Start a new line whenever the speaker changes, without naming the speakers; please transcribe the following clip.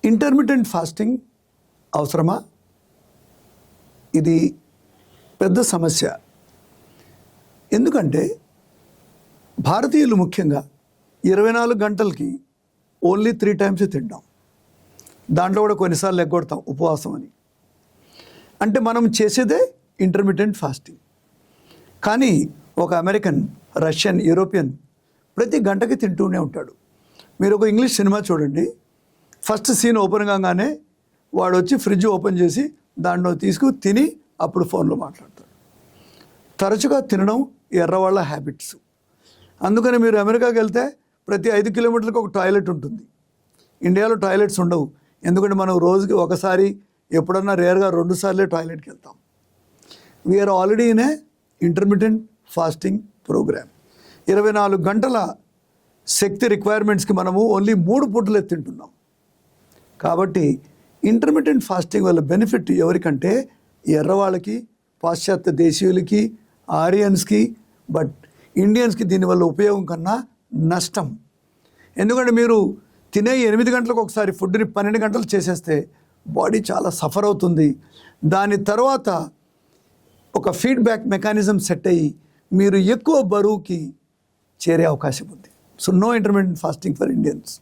Intermittent fasting అవసరమా? ఇది పెద్ద సమస్య. ఎందుకంటే భారతీయులు ముఖ్యంగా 24 గంటలకి ఓన్లీ 3 టైమ్స్ తింటాం. దాంట్లో కూడా కొన్నిసార్లు ఎగ్గొడతాం ఉపవాసం అని. అంటే మనం చేసేదే ఇంటర్మిటెంట్ ఫాస్టింగ్. కానీ ఒక అమెరికన్, రష్యన్, యూరోపియన్ ప్రతి గంటకి తింటూనే ఉంటాడు. మీరు ఒక ఇంగ్లీష్ సినిమా చూడండి, ఫస్ట్ సీన్ ఓపెన్ కాగానే వాడు వచ్చి ఫ్రిడ్జ్ ఓపెన్ చేసి దాంట్లో తీసుకుని తిని అప్పుడు ఫోన్లో మాట్లాడతాడు. తరచుగా తినడం ఎర్రవాళ్ళ హ్యాబిట్స్. అందుకని మీరు అమెరికాకి వెళ్తే ప్రతి 5 కిలోమీటర్లకు ఒక టాయిలెట్ ఉంటుంది. ఇండియాలో టాయిలెట్స్ ఉండవు. ఎందుకంటే మనం రోజుకి ఒకసారి, ఎప్పుడన్నా రేర్గా 2 సార్లే టాయిలెట్కి వెళ్తాం. We are already in a intermittent fasting programme. 24 గంటల శక్తి రిక్వైర్మెంట్స్కి మనము ఓన్లీ 3 పూటలే తింటున్నాం. కాబట్టి ఇంటర్మిటెంట్ ఫాస్టింగ్ వల్ల బెనిఫిట్ ఎవరికంటే ఎర్రవాళ్ళకి, పాశ్చాత్య దేశీయులకి, ఆరియన్స్కి. బట్ ఇండియన్స్కి దీనివల్ల ఉపయోగం కన్నా నష్టం. ఎందుకంటే మీరు తినే 8 గంటలకు ఒకసారి ఫుడ్ని 12 గంటలు చేసేస్తే బాడీ చాలా సఫర్ అవుతుంది. దాని తర్వాత ఒక ఫీడ్బ్యాక్ మెకానిజం సెట్ అయ్యి మీరు ఎక్కువ బరువుకి చేరే అవకాశం ఉంది. So no intermittent fasting for Indians.